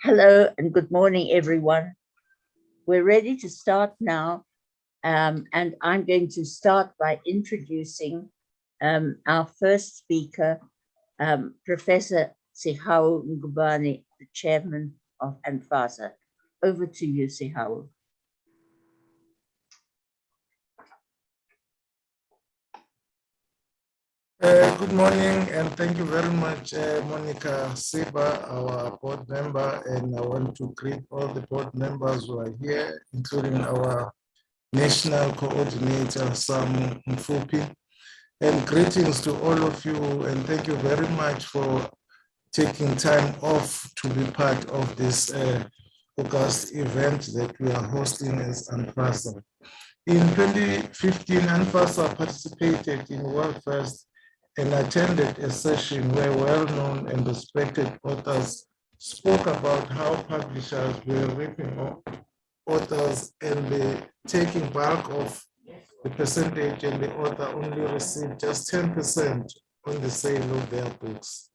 Hello and good morning, everyone. We're ready to start now, and I'm going to start by introducing our first speaker, Professor Sihau Ngubane, the chairman of ANFASA. Over to you, Sihau. Good morning, and thank you very much, Monica Seeber, our board member, and I want to greet all the board members who are here, including our national coordinator, Sam Mfupi, and greetings to all of you, and thank you very much for taking time off to be part of this August event that we are hosting as ANFASA. In 2015, ANFASA participated in World First and attended a session where well-known and respected authors spoke about how publishers were ripping off authors and taking bulk of the percentage, and the author only received just 10% on the sale of their books.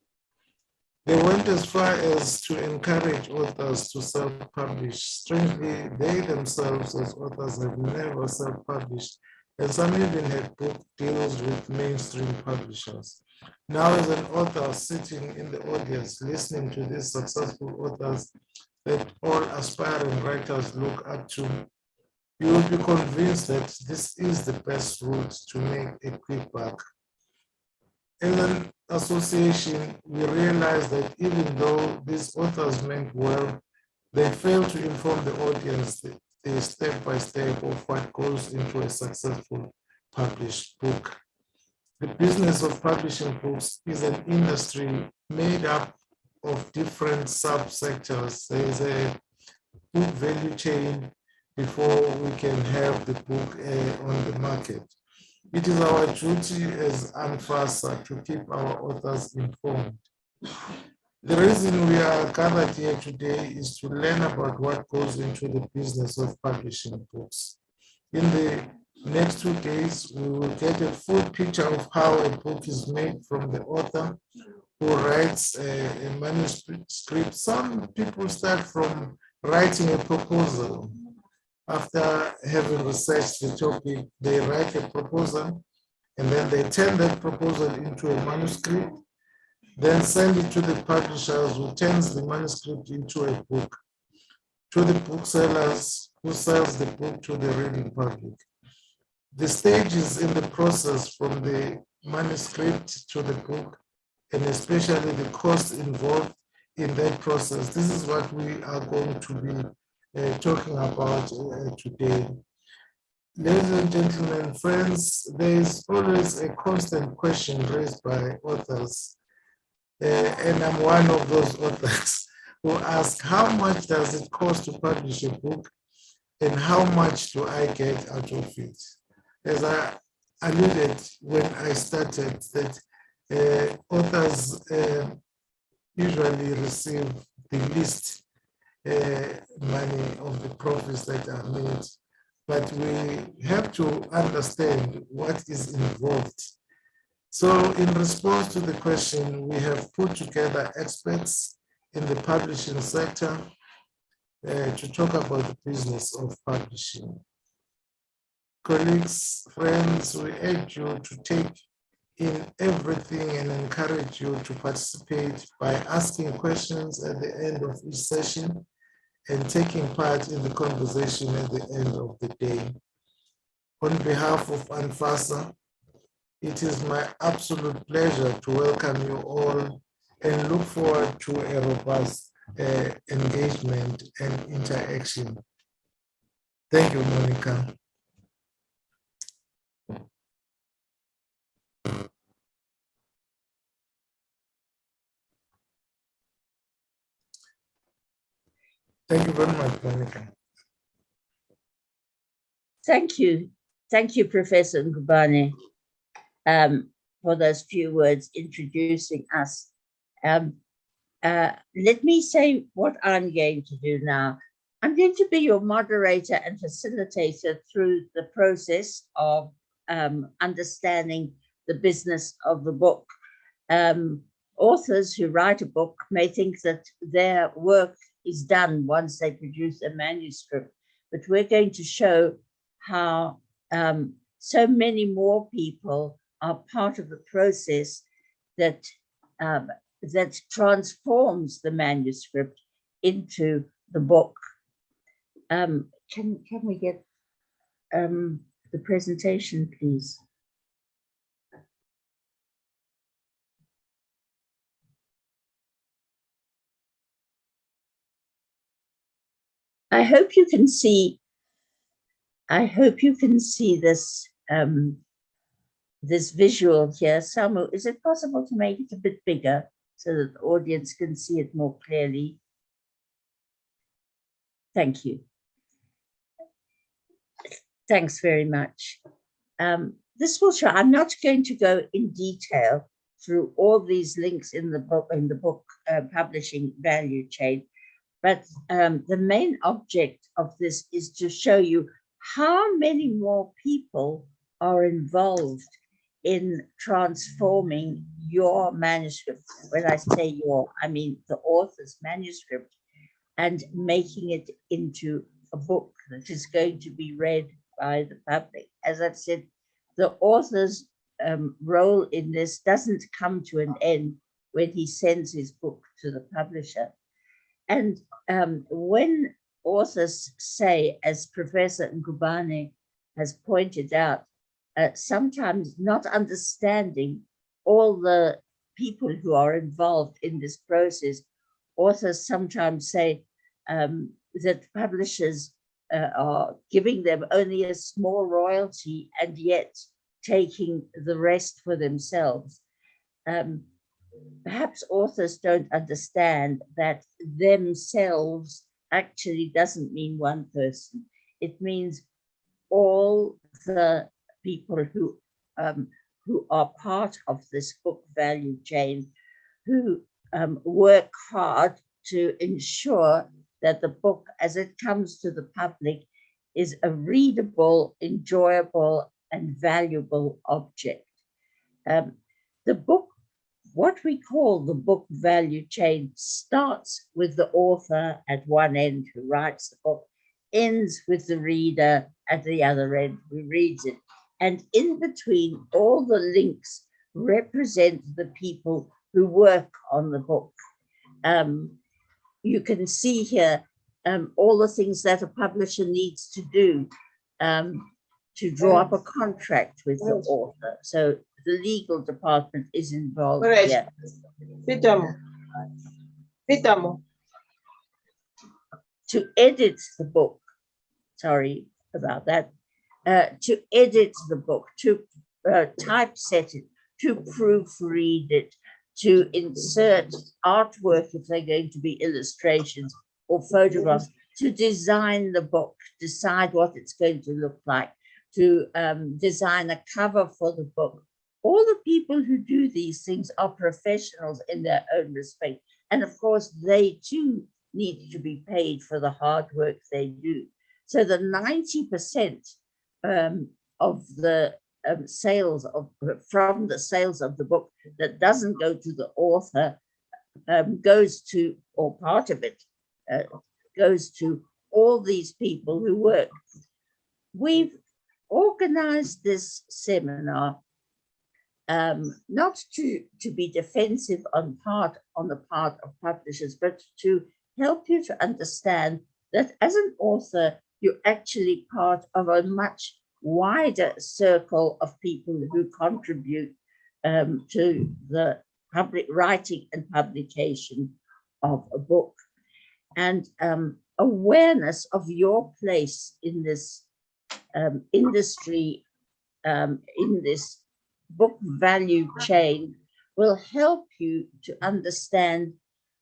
They went as far as to encourage authors to self-publish. Strangely, they themselves as authors have never self-published, and some even had book deals with mainstream publishers. Now, as an author sitting in the audience, listening to these successful authors that all aspiring writers look up to, you will be convinced that this is the best route to make a quick buck. As an association, we realize that even though these authors meant well, they fail to inform the audience the step-by-step of what goes into a successful published book. The business of publishing books is an industry made up of different subsectors. There is a book value chain before we can have the book on the market. It is our duty as ANFASA to keep our authors informed. The reason we are gathered here today is to learn about what goes into the business of publishing books. In the next 2 days, we will get a full picture of how a book is made from the author who writes a manuscript. Some people start from writing a proposal. After having researched the topic, they write a proposal, and then they turn that proposal into a manuscript, then send it to the publishers who turns the manuscript into a book, to the booksellers who sells the book to the reading public. The stages in the process from the manuscript to the book, and especially the cost involved in that process, this is what we are going to be talking about today. Ladies and gentlemen, friends, there is always a constant question raised by authors, and I'm one of those authors who ask, how much does it cost to publish a book, and how much do I get out of it? As I alluded when I started, that authors usually receive the least money of the profits that are made, but we have to understand what is involved. So in response to the question, we have put together experts in the publishing sector to talk about the business of publishing. Colleagues, friends, we urge you to take in everything and encourage you to participate by asking questions at the end of each session and taking part in the conversation at the end of the day. On behalf of ANFASA, it is my absolute pleasure to welcome you all and look forward to a robust engagement and interaction. Thank you, Monica. Thank you very much, Monica. Thank you. Thank you, Professor Ngubane, for those few words introducing us. Let me say what I'm going to do now. I'm going to be your moderator and facilitator through the process of understanding the business of the book. Authors who write a book may think that their work is done once they produce a manuscript. But we're going to show how so many more people are part of the process that that transforms the manuscript into the book. Can we get the presentation, please? I hope you can see this this visual here. Samu, is it possible to make it a bit bigger so that the audience can see it more clearly? Thank you. Thanks very much. This will show, I'm not going to go in detail through all these links in the book publishing value chain, but the main object of this is to show you how many more people are involved in transforming your manuscript. When I say your, I mean the author's manuscript, and making it into a book that is going to be read by the public. As I've said, the author's role in this doesn't come to an end when he sends his book to the publisher. And when authors say, as Professor Ngubane has pointed out, sometimes not understanding all the people who are involved in this process, authors sometimes say that publishers are giving them only a small royalty and yet taking the rest for themselves. Perhaps authors don't understand that themselves actually doesn't mean one person. It means all the people who are part of this book value chain, who work hard to ensure that the book, as it comes to the public, is a readable, enjoyable, and valuable object. The book, what we call the book value chain, starts with the author at one end who writes the book, ends with the reader at the other end who reads it. And in between, all the links represent the people who work on the book. You can see here all the things that a publisher needs to do to draw up a contract with the author. So the legal department is involved here. To edit the book, sorry about that, to edit the book, to typeset it, to proofread it, to insert artwork if they're going to be illustrations or photographs, to design the book, decide what it's going to look like, to design a cover for the book. All the people who do these things are professionals in their own respect. And of course, they too need to be paid for the hard work they do. So the 90% of the sales from the sales of the book that doesn't go to the author goes to, or part of it goes to all these people who work. We've organized this seminar not to be defensive on the part of publishers, but to help you to understand that as an author, you're actually part of a much wider circle of people who contribute to the public writing and publication of a book. And awareness of your place in this industry, in this book value chain, will help you to understand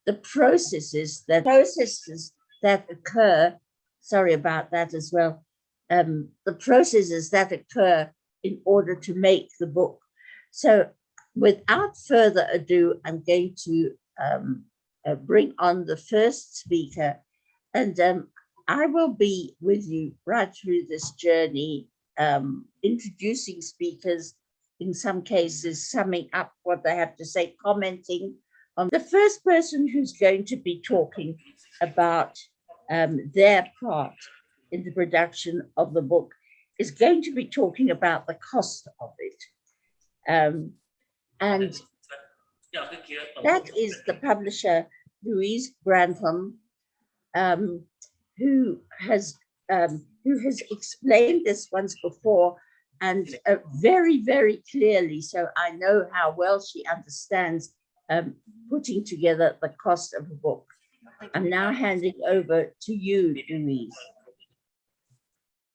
the processes that occur. Sorry about that as well. The processes that occur in order to make the book. So without further ado, I'm going to bring on the first speaker, and I will be with you right through this journey, introducing speakers, in some cases summing up what they have to say, commenting The first person who's going to be talking about their part in the production of the book is going to be talking about the cost of it. And that is the publisher, Louise Grantham, who has explained this once before, and very, very clearly. So I know how well she understands putting together the cost of a book. I'm now handing over to you, Louise.